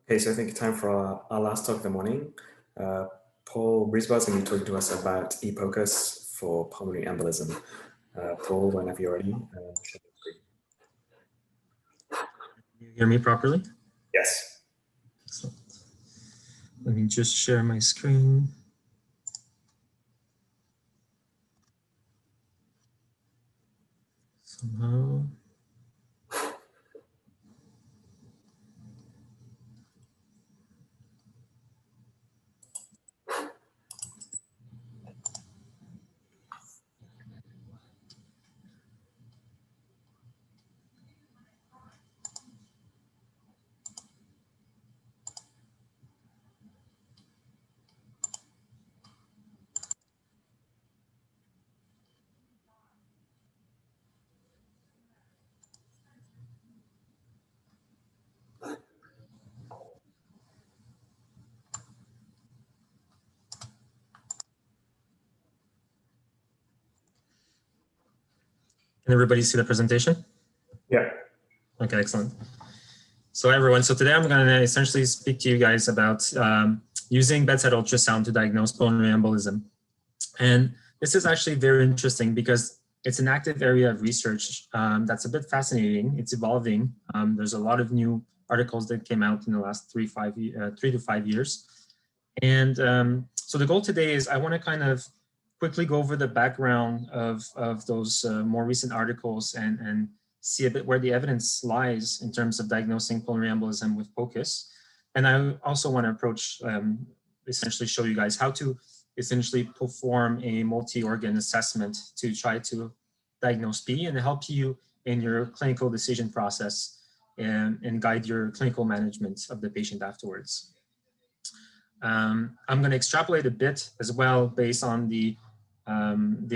Okay, so I think it's time for our last talk of the morning. Paul Brisebois is going to be talking to us about POCUS for pulmonary embolism. Paul, whenever you're ready, share the screen. Can you hear me properly? Yes. Excellent. Let me just share my screen. Somehow. Can everybody see the presentation? Yeah. Okay, excellent. So everyone, so today I'm going to essentially speak to you guys about using bedside ultrasound to diagnose pulmonary embolism. And this is actually very interesting because it's an active area of research that's a bit fascinating. It's evolving. There's a lot of new articles that came out in the last 3 to 5 years. And so the goal today is I want to kind of quickly go over the background of those more recent articles and see a bit where the evidence lies in terms of diagnosing pulmonary embolism with POCUS. And I also want to approach, essentially show you guys how to essentially perform a multi-organ assessment to try to diagnose PE and help you in your clinical decision process and guide your clinical management of the patient afterwards. I'm going to extrapolate a bit as well based on the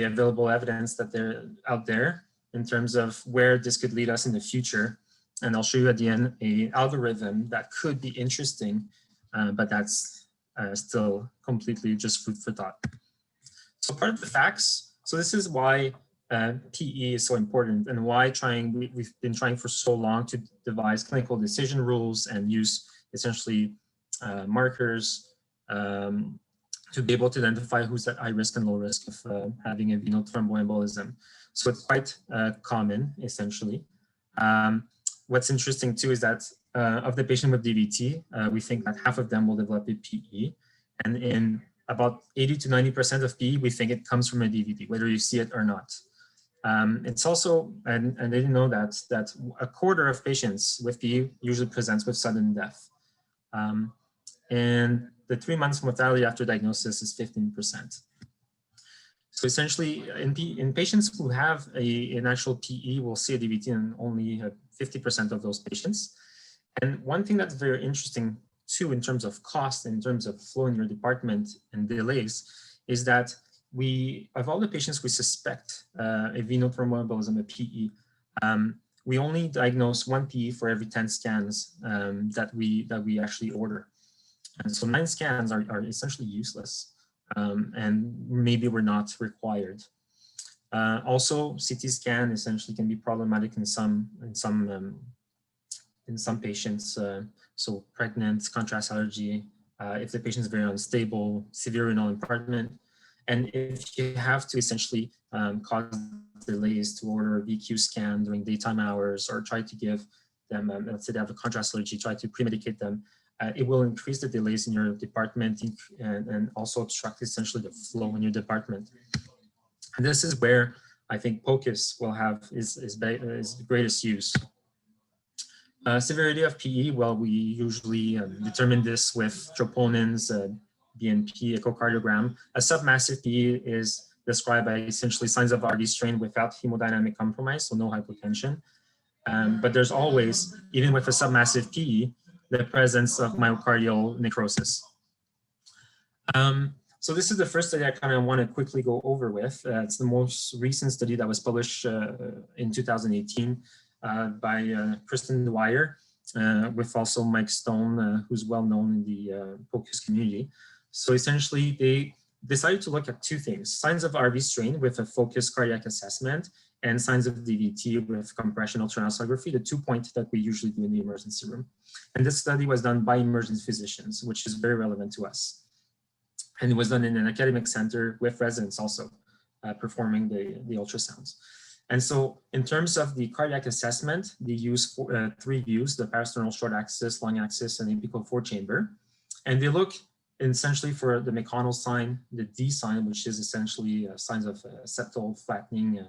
available evidence that they're out there in terms of where this could lead us in the future. And I'll show you at the end an algorithm that could be interesting, but that's still completely just food for thought. So part of the facts, so this is why PE is so important and why we've been trying for so long to devise clinical decision rules and use essentially markers to be able to identify who's at high risk and low risk of having a venous thromboembolism. So it's quite common, essentially. What's interesting too is that of the patient with DVT, we think that half of them will develop a PE. And in about 80 to 90% of PE, we think it comes from a DVT, whether you see it or not. It's also, and they didn't know that a quarter of patients with PE usually presents with sudden death. And the 3 months mortality after diagnosis is 15%. So essentially, in patients who have an actual PE, we'll see a DVT in only 50% of those patients. And one thing that's very interesting too, in terms of cost, in terms of flow in your department and delays, is that of all the patients we suspect a venous thromboembolism, a PE, we only diagnose 1 PE for every 10 scans that we actually order. And so 9 scans are essentially useless, and maybe we're not required. Also, CT scan essentially can be problematic in some patients. So pregnant, contrast allergy, if the patient is very unstable, severe renal impairment, and if you have to essentially cause delays to order a VQ scan during daytime hours or try to give them, let's say they have a contrast allergy, try to pre-medicate them, it will increase the delays in your department and also obstruct essentially the flow in your department. And this is where I think POCUS will have is greatest use. Severity of PE, well, we usually determine this with troponins, BNP, echocardiogram. A submassive PE is described by essentially signs of RV strain without hemodynamic compromise, so no hypotension. But there's always, even with a submassive PE, the presence of myocardial necrosis. So this is the first study I kind of want to quickly go over with. It's the most recent study that was published in 2018 by Kristen Dwyer, with also Mike Stone, who's well known in the POCUS community. So essentially, they decided to look at 2 things: signs of RV strain with a focused cardiac assessment, and signs of DVT with compression ultrasonography, the 2 points that we usually do in the emergency room. And this study was done by emergency physicians, which is very relevant to us. And it was done in an academic center with residents also performing the ultrasounds. And so in terms of the cardiac assessment, they use 3 views, the parasternal short axis, long axis, and apical 4-chamber. And they look essentially for the McConnell sign, the D sign, which is essentially signs of septal flattening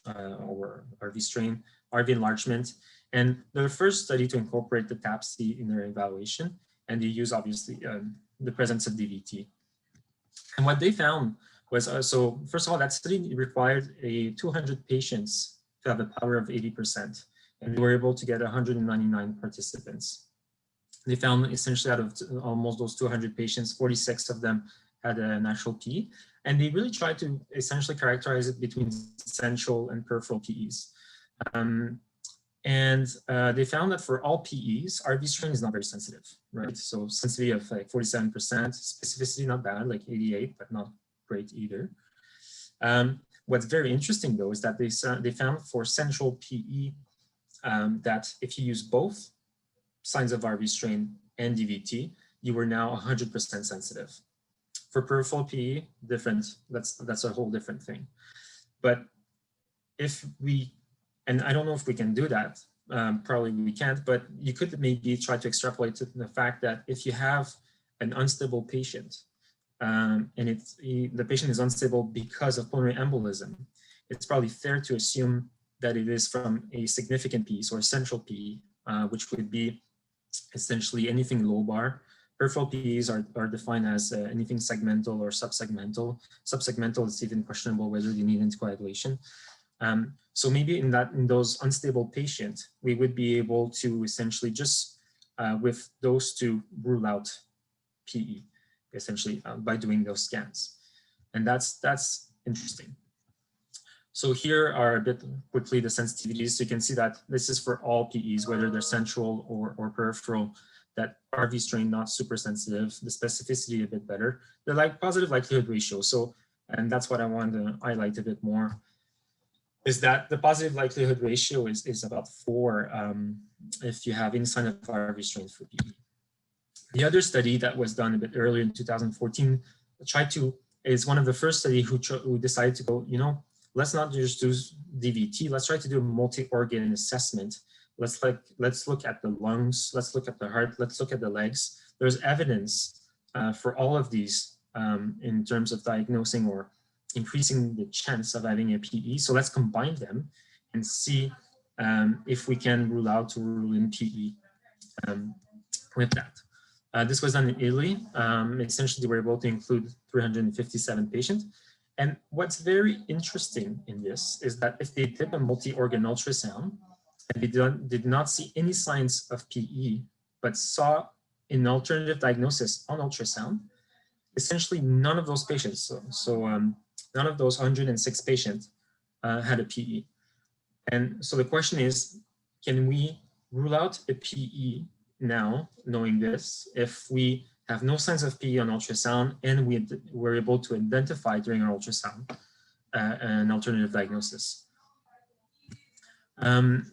or RV strain, RV enlargement. And they're the first study to incorporate the TAPC in their evaluation. And they use obviously the presence of DVT. And what they found was, so first of all, that study required 200 patients to have a power of 80%. And they were able to get 199 participants. They found essentially out of almost those 200 patients, 46 of them had a natural PE. And they really tried to essentially characterize it between central and peripheral PEs. They found that for all PEs, RV strain is not very sensitive, right? So sensitivity of like 47%, specificity not bad, like 88, but not great either. What's very interesting though is that they found for central PE that if you use both signs of RV strain and DVT, you were now 100% sensitive. For peripheral PE, different. That's a whole different thing. But if we, and I don't know if we can do that, probably we can't, but you could maybe try to extrapolate to the fact that if you have an unstable patient and the patient is unstable because of pulmonary embolism, it's probably fair to assume that it is from a significant PE, so a central PE, which would be essentially anything lobar. Peripheral PEs are defined as anything segmental or subsegmental. Subsegmental is even questionable whether you need anticoagulation. So maybe in those unstable patients, we would be able to essentially just with those two rule out PE, essentially by doing those scans. And that's interesting. So here are a bit quickly the sensitivities. So you can see that this is for all PEs, whether they're central or peripheral, that RV strain not super sensitive, the specificity a bit better, the positive likelihood ratio. So, and that's what I wanted to highlight a bit more, is that the positive likelihood ratio is about 4 if you have any sign of RV strain for PE. The other study that was done a bit earlier in 2014 is one of the first study who decided to go, let's not just do DVT, let's try to do a multi-organ assessment. Let's look at the lungs, let's look at the heart, let's look at the legs. There's evidence for all of these in terms of diagnosing or increasing the chance of having a PE. So let's combine them and see if we can rule out or rule in PE with that. This was done in Italy. Essentially, they were able to include 357 patients. And what's very interesting in this is that if they did a multi-organ ultrasound and they did not see any signs of PE, but saw an alternative diagnosis on ultrasound, essentially none of those patients, none of those 106 patients had a PE. And so the question is, can we rule out a PE now, knowing this, if we have no signs of PE on ultrasound and we were able to identify during our ultrasound an alternative diagnosis?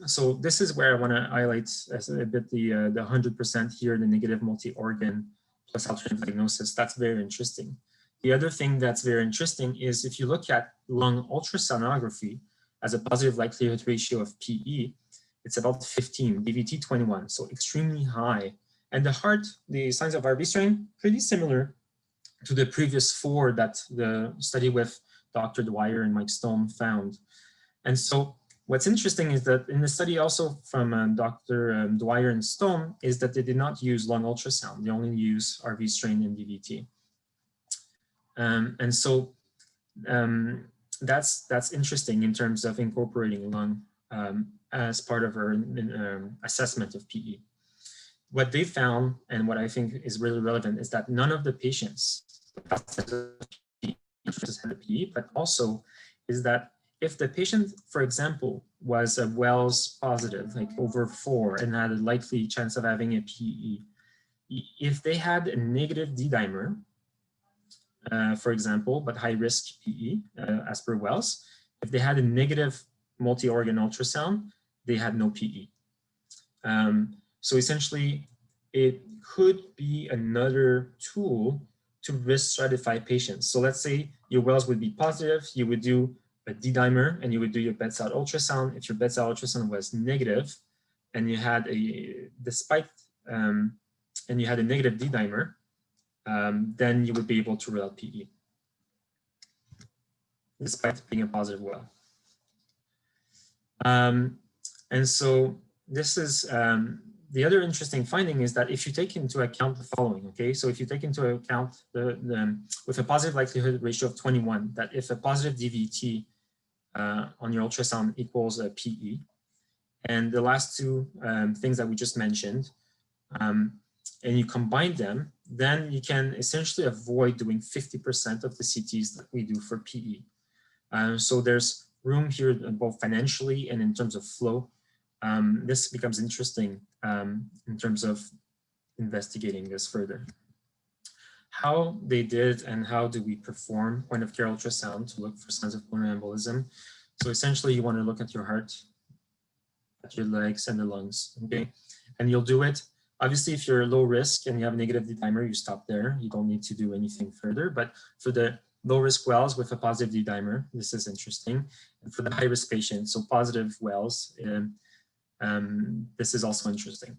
So this is where I want to highlight a bit the 100% here, the negative multi-organ plus alternative diagnosis. That's very interesting. The other thing that's very interesting is if you look at lung ultrasonography as a positive likelihood ratio of PE, it's about 15, DVT 21, so extremely high. And the heart, the signs of RV strain, pretty similar to the previous 4 that the study with Dr. Dwyer and Mike Stone found. And so what's interesting is that in the study also from Dr. Dwyer and Stone is that they did not use lung ultrasound. They only use RV strain and DVT. And so that's interesting in terms of incorporating lung as part of our assessment of PE. What they found, and what I think is really relevant, is that none of the patients had a PE, but also is that if the patient, for example, was a Wells positive, like over 4, and had a likely chance of having a PE, if they had a negative D-dimer, for example, but high risk PE as per Wells, if they had a negative multi-organ ultrasound, they had no PE. So essentially, it could be another tool to risk stratify patients. So let's say your wells would be positive, you would do a D-dimer and you would do your bedside ultrasound. If your bedside ultrasound was negative and you had a, and you had a negative D-dimer, then you would be able to rule out PE, despite being a positive well. And so this is, the other interesting finding is that if you take into account the following, okay, so if you take into account with a positive likelihood ratio of 21, that if a positive DVT on your ultrasound equals a PE, and the last two things that we just mentioned, and you combine them, then you can essentially avoid doing 50% of the CTs that we do for PE. So there's room here both financially and in terms of flow. This becomes interesting in terms of investigating this further. How they did and how do we perform point of care ultrasound to look for signs of pulmonary embolism? So essentially you want to look at your heart, at your legs and the lungs, okay? And you'll do it. Obviously, if you're low risk and you have a negative D-dimer, you stop there. You don't need to do anything further. But for the low risk wells with a positive D-dimer, this is interesting. And for the high risk patients, so positive wells, this is also interesting.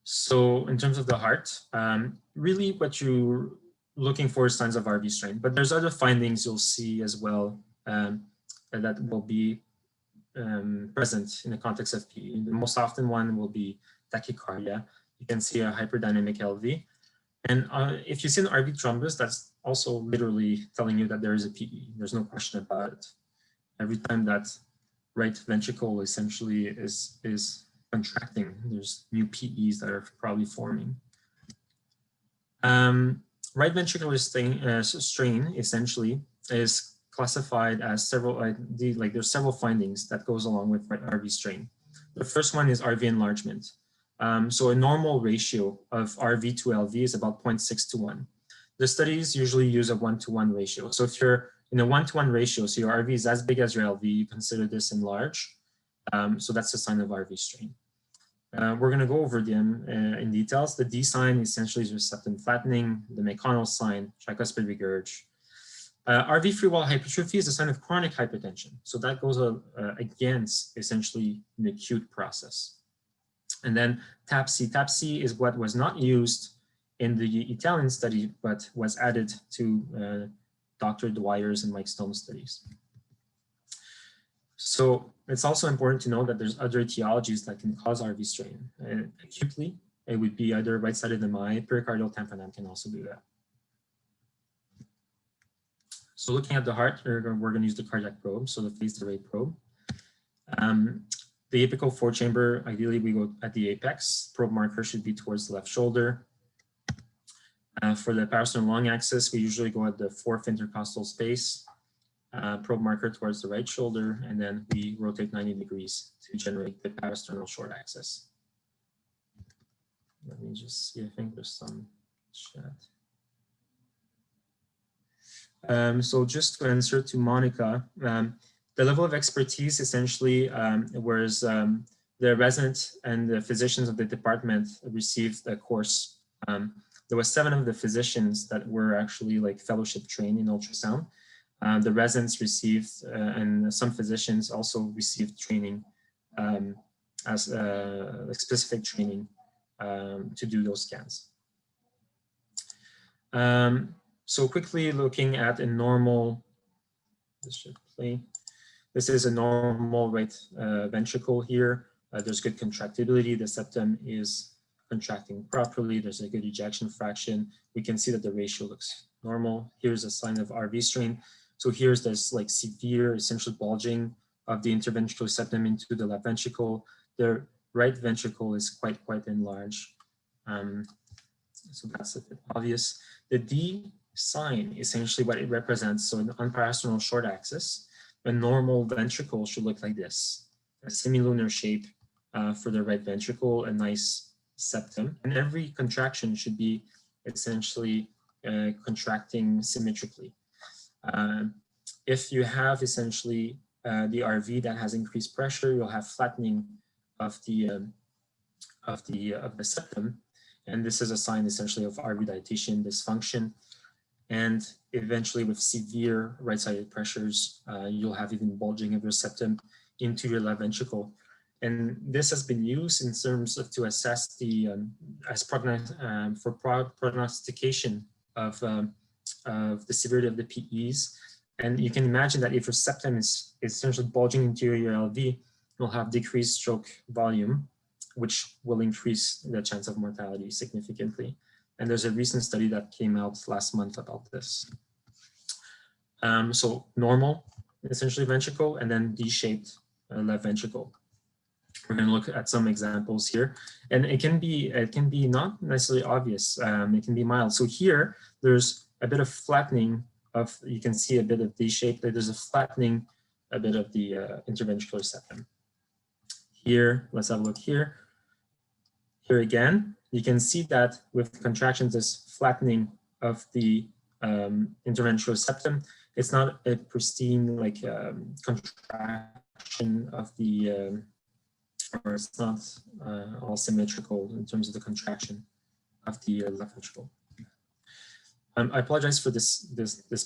So in terms of the heart, really what you're looking for is signs of RV strain, but there's other findings you'll see as well that will be present in the context of PE. The most often one will be tachycardia. You can see a hyperdynamic LV. And if you see an RV thrombus, that's also literally telling you that there is a PE. There's no question about it. Every time that right ventricle essentially is contracting, there's new PEs that are probably forming. Right ventricular strain essentially is classified as several, there's several findings that goes along with right RV strain. The first one is RV enlargement. So a normal ratio of RV to LV is about 0.6 to 1. The studies usually use a 1-to-1 ratio. So if you're in a 1-to-1 ratio, so your RV is as big as your LV, you consider this enlarged. So that's a sign of RV strain. We're going to go over them in details. The D sign essentially is your septum flattening, the McConnell sign, tricuspid regurg. RV free wall hypertrophy is a sign of chronic hypertension. So that goes against essentially an acute process. And then TAPC. TAPC is what was not used in the Italian study, but was added to Dr. Dwyer's and Mike Stone's studies. So it's also important to know that there's other etiologies that can cause RV strain. Acutely, it would be either right-sided MI, pericardial tamponade can also do that. So looking at the heart, we're going to use the cardiac probe, so the phased array probe. The apical four-chamber, ideally we go at the apex. Probe marker should be towards the left shoulder. For the parasternal lung axis, we usually go at the fourth intercostal space. Probe marker towards the right shoulder, and then we rotate 90 degrees to generate the parasternal short axis. Let me just see, I think there's some chat. So just to answer to Monica, the level of expertise essentially, whereas the resident and the physicians of the department received a course. There were 7 of the physicians that were actually like fellowship trained in ultrasound. The residents received, and some physicians also received training as like specific training to do those scans. So quickly looking at a normal, this should play. This is a normal right ventricle here. There's good contractibility. The septum is contracting properly. There's a good ejection fraction. We can see that the ratio looks normal. Here's a sign of RV strain. So here's this like severe essential bulging of the interventricular septum into the left ventricle. The right ventricle is quite enlarged. So that's a bit obvious. The D sign, essentially what it represents, so on parasternal short axis, a normal ventricle should look like this, a semilunar shape for the right ventricle, a nice septum, and every contraction should be essentially contracting symmetrically. If you have essentially the RV that has increased pressure, you'll have flattening of the septum, and this is a sign essentially of RV dilatation dysfunction. And eventually, with severe right-sided pressures, you'll have even bulging of your septum into your left ventricle. And this has been used in terms of to assess the prognostication of the severity of the PEs. And you can imagine that if your septum is essentially bulging into your LV, you'll have decreased stroke volume, which will increase the chance of mortality significantly. And there's a recent study that came out last month about this. So normal, essentially ventricle, and then D-shaped left ventricle. We're going to look at some examples here, and it can be not necessarily obvious. It can be mild. So here, there's a bit of flattening of, you can see a bit of D-shape. There's a flattening a bit of the interventricular septum. Here, let's have a look here. Here again, you can see that with contractions, this flattening of the interventricular septum. It's not a pristine like contraction of the, or it's not all symmetrical in terms of the contraction of the left ventricle. I apologize for this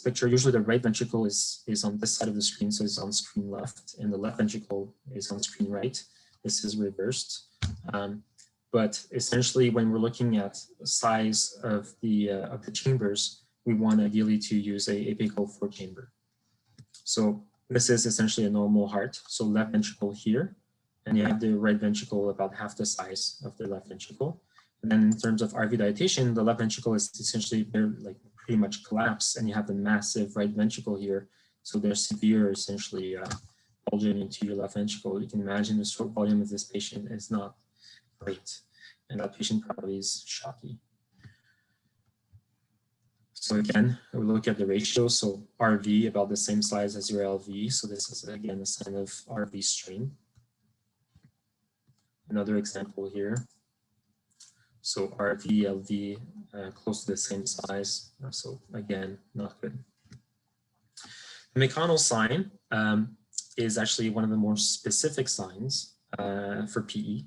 picture. Usually the right ventricle is on this side of the screen, so it's on screen left, and the left ventricle is on screen right. This is reversed. But essentially, when we're looking at size of the chambers, we want ideally to use a apical 4-chamber. So this is essentially a normal heart. So left ventricle here, and you have the right ventricle about half the size of the left ventricle. And then in terms of RV dilatation, the left ventricle is essentially pretty much collapsed, and you have the massive right ventricle here. So there's severe, essentially, bulging into your left ventricle. You can imagine the stroke volume of this patient is not great, and that patient probably is shocky. So again, we look at the ratio. So RV about the same size as your LV. So this is again a sign of RV strain. Another example here. So RV, LV, close to the same size. So again, not good. The McConnell sign is actually one of the more specific signs for PE.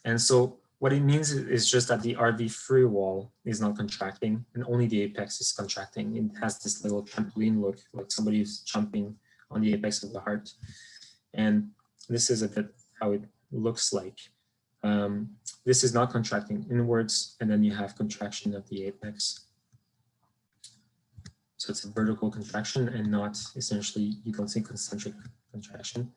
And so what it means is just that the RV free wall is not contracting, and only the apex is contracting. It has this little trampoline look, like somebody is jumping on the apex of the heart. And this is a bit how it looks like. This is not contracting inwards, and then you have contraction of the apex. So it's a vertical contraction and not essentially, you don't see concentric contraction.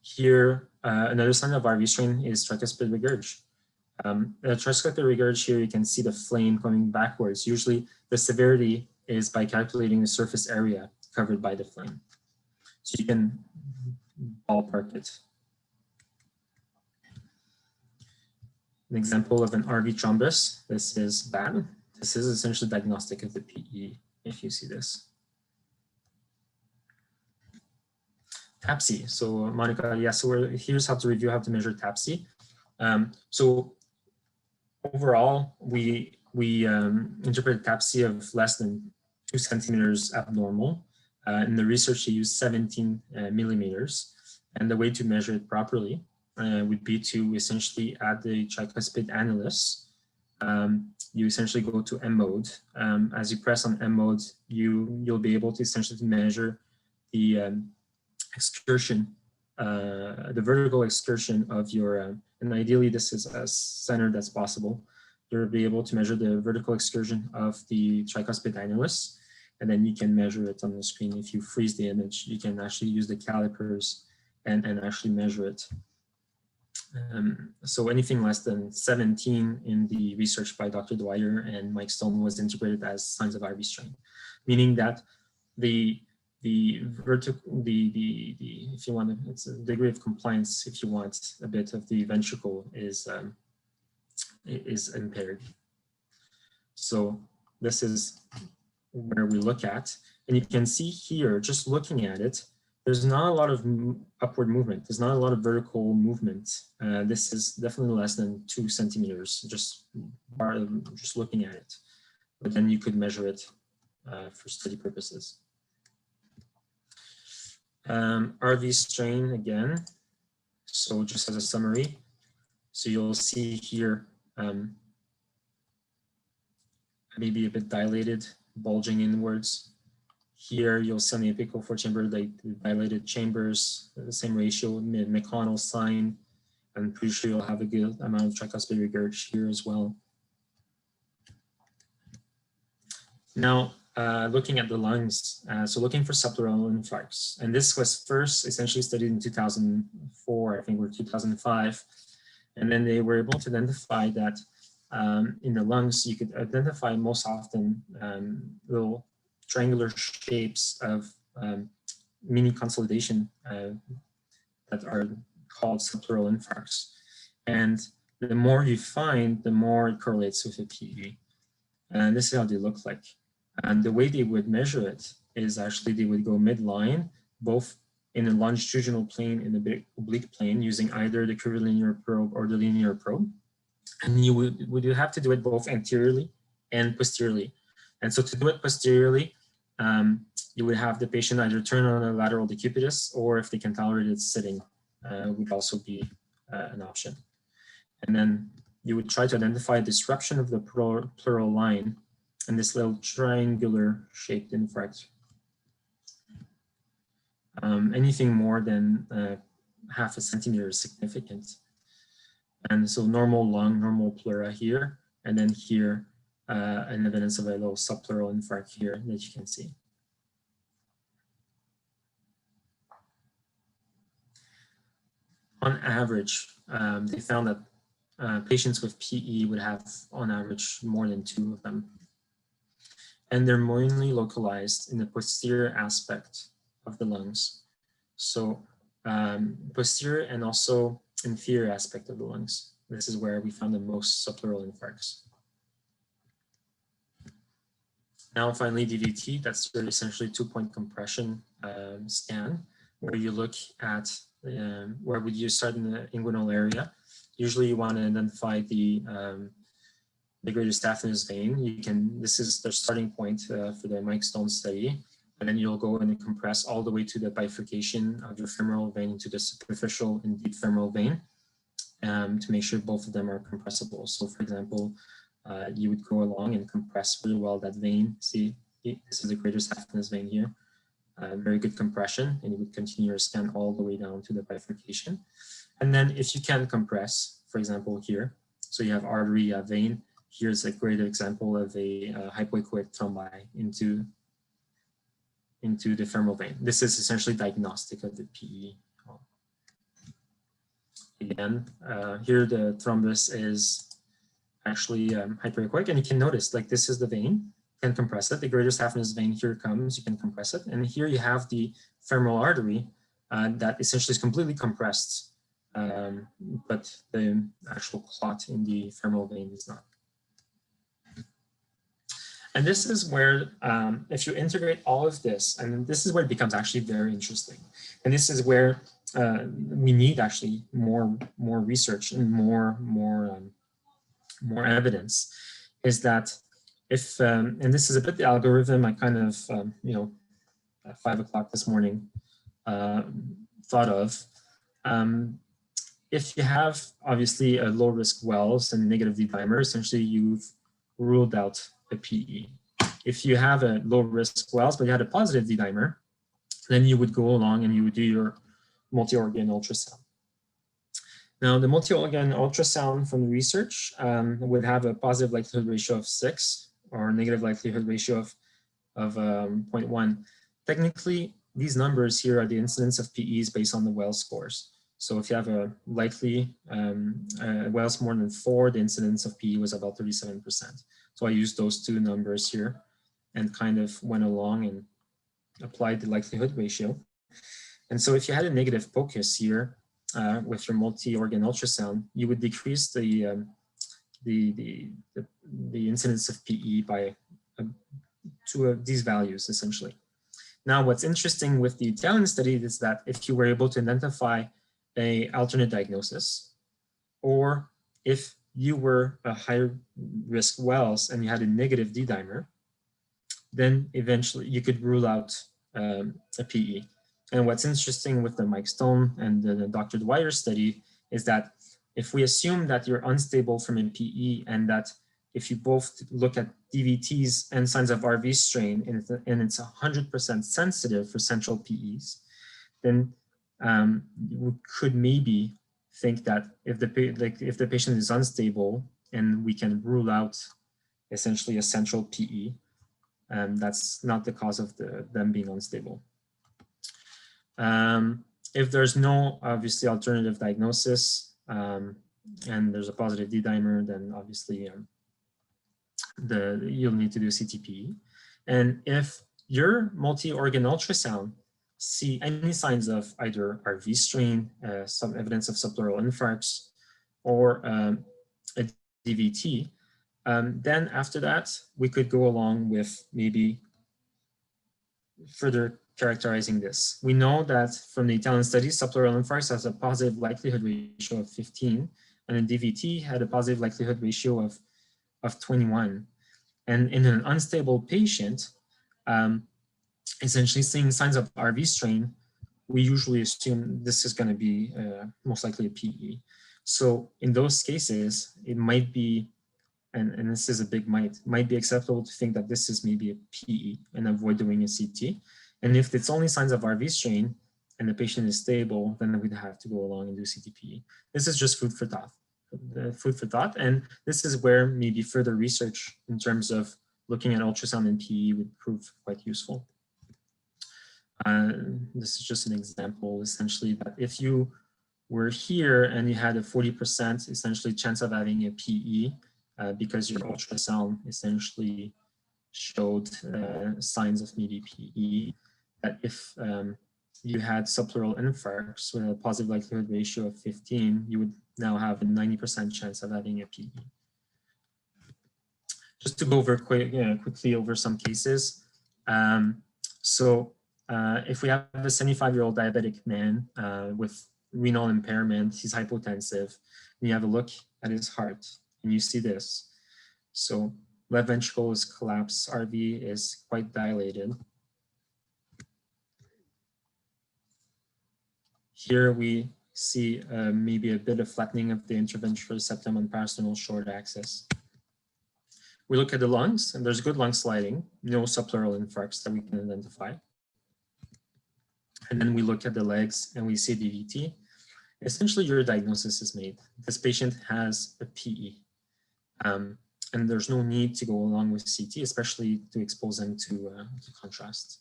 Here, another sign of RV strain is tricuspid regurg. The tricuspid regurg here, you can see the flame coming backwards. Usually the severity is by calculating the surface area covered by the flame. So you can ballpark it. An example of an RV thrombus. This is bad. This is essentially diagnostic of the PE if you see this. TAPSE. So Monica, yeah, so here's how to review how to measure TAPSE. So overall, we interpret TAPSE of less than 2 centimeters abnormal. In the research, they used 17 millimeters. And the way to measure it properly would be to essentially add the tricuspid annulus. You essentially go to M mode. As you press on M mode, you'll be able to essentially measure the excursion, the vertical excursion of your, and ideally this is as centered as possible. You'll be able to measure the vertical excursion of the tricuspid annulus, and then you can measure it on the screen. If you freeze the image, you can actually use the calipers and actually measure it. So anything less than 17 in the research by Dr. Dwyer and Mike Stone was interpreted as signs of RV strain, meaning that the if you want to, it's a degree of compliance, if you want a bit of the ventricle is impaired. So this is where we look at, and you can see here, just looking at it, there's not a lot of upward movement. There's not a lot of vertical movement. This is definitely less than 2 centimeters, just looking at it. But then you could measure it for study purposes. RV strain again. So just as a summary, so you'll see here maybe a bit dilated, bulging inwards. Here you'll see on the apical four-chamber like dilated chambers, the same ratio, McConnell Sign. I'm pretty sure you'll have a good amount of tricuspid regurg here as well. Now, looking at the lungs, so looking for subpleural infarcts, and this was first essentially studied in 2004, I think, or 2005, and then they were able to identify that in the lungs, you could identify most often little triangular shapes of mini consolidation that are called subpleural infarcts. And the more you find, the more it correlates with a PE. And this is how they look like. And the way they would measure it is actually they would go midline, both in the longitudinal plane and the oblique plane, using either the curvilinear probe or the linear probe. And you would have to do it both anteriorly and posteriorly. And so to do it posteriorly, you would have the patient either turn on a lateral decubitus, or if they can tolerate it, sitting would also be an option. And then you would try to identify disruption of the pleural line and this little triangular shaped infarct. Anything more than half a centimeter is significant. And so normal lung, normal pleura here, and then here, an evidence of a little subpleural infarct here that you can see. On average, they found that patients with PE would have, on average, more than 2 of them. And they're mainly localized in the posterior aspect of the lungs. So posterior and also inferior aspect of the lungs. This is where we found the most subpleural infarcts. Now finally, DVT, that's essentially 2-point compression scan, where you look at where would you start in the inguinal area. Usually you want to identify the greater staphnous vein. You can, this is the starting point for the Mike Stone study. And then you'll go and compress all the way to the bifurcation of your femoral vein into the superficial and deep femoral vein to make sure both of them are compressible. So for example, you would go along and compress really well that vein. See, this is the greater staphnous vein here. Very good compression, and you would continue your scan all the way down to the bifurcation. And then if you can compress, for example, here, so you have artery, vein, here's a great example of a hypoechoic thrombi into the femoral vein. This is essentially diagnostic of the PE. Again, here the thrombus is actually hyperechoic, and you can notice, like, this is the vein, you can compress it. The greater staphnous vein here comes, you can compress it. And here you have the femoral artery that essentially is completely compressed, but the actual clot in the femoral vein is not. And this is where, if you integrate all of this, and this is where it becomes actually very interesting. And this is where we need actually more research and more evidence, is that if, and this is a bit the algorithm I kind of, at 5 o'clock this morning thought of. If you have obviously a low risk wells and negative D-dimer, essentially you've ruled out a PE. If you have a low risk wells, but you had a positive D-dimer, then you would go along and you would do your multi-organ ultrasound. Now, the multi-organ ultrasound from the research would have a positive likelihood ratio of 6 or negative likelihood ratio of 0.1. Technically, these numbers here are the incidence of PEs based on the Wells scores. So if you have a likely Wells more than 4, the incidence of PE was about 37%. So I used those 2 numbers here and kind of went along and applied the likelihood ratio. And so if you had a negative POCUS here with your multi-organ ultrasound, you would decrease the incidence of PE by these values, essentially. Now, what's interesting with the Italian study is that if you were able to identify an alternate diagnosis, or if you were a higher risk Wells and you had a negative D-dimer, then eventually you could rule out a PE. And what's interesting with the Mike Stone and the Dr. Dwyer study is that if we assume that you're unstable from a PE and that if you both look at DVTs and signs of RV strain and it's 100% sensitive for central PEs, then we could maybe think that if the patient is unstable and we can rule out essentially a central PE, that's not the cause of them being unstable. If there's no obviously alternative diagnosis and there's a positive D-dimer, then obviously you'll need to do CTPE. And if your multi-organ ultrasound see any signs of either RV strain, some evidence of subpleural infarcts, or a DVT, then after that, we could go along with maybe further characterizing this. We know that from the Italian studies, subpleural infarcts has a positive likelihood ratio of 15, and a DVT had a positive likelihood ratio of 21. And in an unstable patient, essentially seeing signs of RV strain, we usually assume this is going to be most likely a PE. So in those cases, it might be, and this is a big might be acceptable to think that this is maybe a PE and avoid doing a CT. And if it's only signs of RV strain and the patient is stable, then we'd have to go along and do CTPE. This is just food for thought. And this is where maybe further research in terms of looking at ultrasound and PE would prove quite useful. This is just an example, essentially, that if you were here and you had a 40% essentially chance of having a PE because your ultrasound essentially showed signs of maybe PE, that if you had subpleural infarcts with a positive likelihood ratio of 15, you would now have a 90% chance of having a PE. Just to go over quickly over some cases. If we have a 75-year-old diabetic man with renal impairment, he's hypotensive, and you have a look at his heart, and you see this. So left ventricle is collapsed, RV is quite dilated. Here we see maybe a bit of flattening of the interventricular septum and parasternal short axis. We look at the lungs, and there's good lung sliding, no subpleural infarcts that we can identify. And then we look at the legs and we see DVT. Essentially, your diagnosis is made. This patient has a PE. And there's no need to go along with CT, especially to expose them to contrast.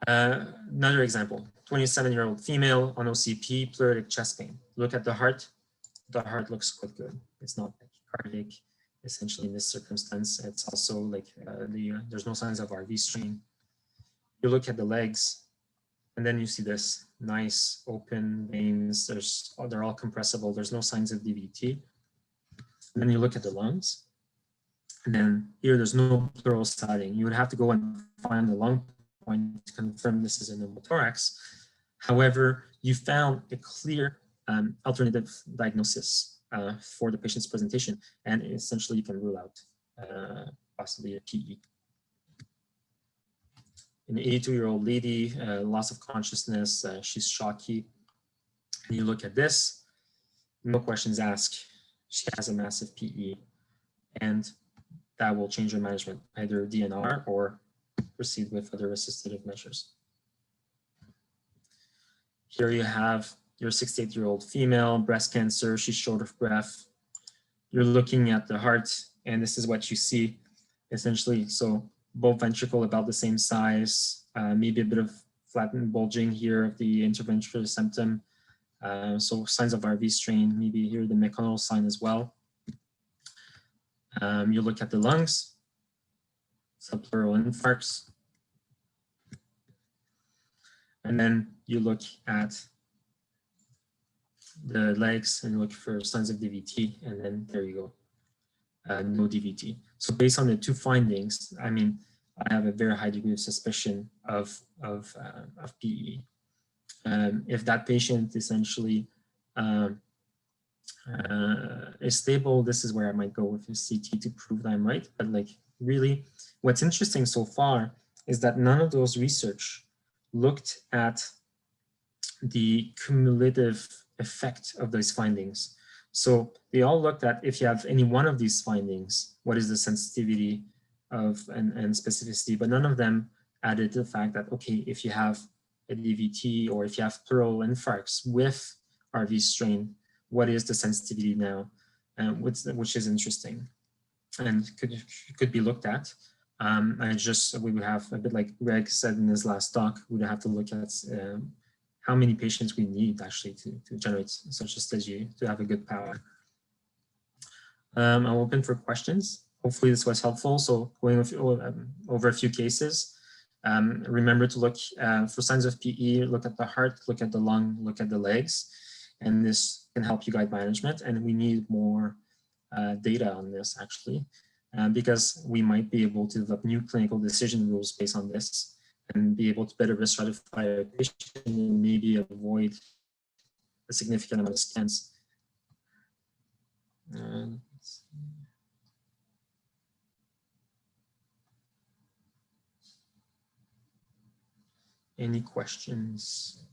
Another example, 27-year-old female on OCP, pleuritic chest pain. Look at the heart looks quite good. It's not cardiac, essentially in this circumstance. It's also like there's no signs of RV strain. You look at the legs, and then you see this nice open veins. They're all compressible. There's no signs of DVT. And then you look at the lungs, and then here there's no pleural siding. You would have to go and find the lung point to confirm this is a pneumothorax. However, you found a clear alternative diagnosis for the patient's presentation, and essentially you can rule out possibly a PE. An 82-year-old lady, loss of consciousness, she's shocky. And you look at this, no questions asked. She has a massive PE, and that will change her management, either DNR or proceed with other assistive measures. Here you have your 68-year-old female, breast cancer, she's short of breath. You're looking at the heart, and this is what you see, essentially. So both ventricle about the same size, maybe a bit of flattened bulging here of the interventricular septum. So signs of RV strain, maybe here the McConnell sign as well. You look at the lungs, subpleural infarcts. And then you look at the legs and look for signs of DVT, and then there you go, no DVT. So based on the two findings, I mean, I have a very high degree of suspicion of PE. If that patient essentially is stable, this is where I might go with a CT to prove that I'm right. But like really, what's interesting so far is that none of those research looked at the cumulative effect of those findings. So they all looked at, if you have any one of these findings, what is the sensitivity of and specificity, but none of them added to the fact that, okay, if you have a DVT or if you have pleural infarcts with RV strain, what is the sensitivity now? Which is interesting and could be looked at. We would have, a bit like Greg said in his last talk, we would have to look at how many patients we need actually to generate such a study to have a good power. I'm open for questions. Hopefully this was helpful. So going over a few cases, remember to look for signs of PE, look at the heart, look at the lung, look at the legs, and this can help you guide management. And we need more data on this actually, because we might be able to develop new clinical decision rules based on this and be able to better risk stratify a patient and maybe avoid a significant amount of scans. Let's see. Any questions?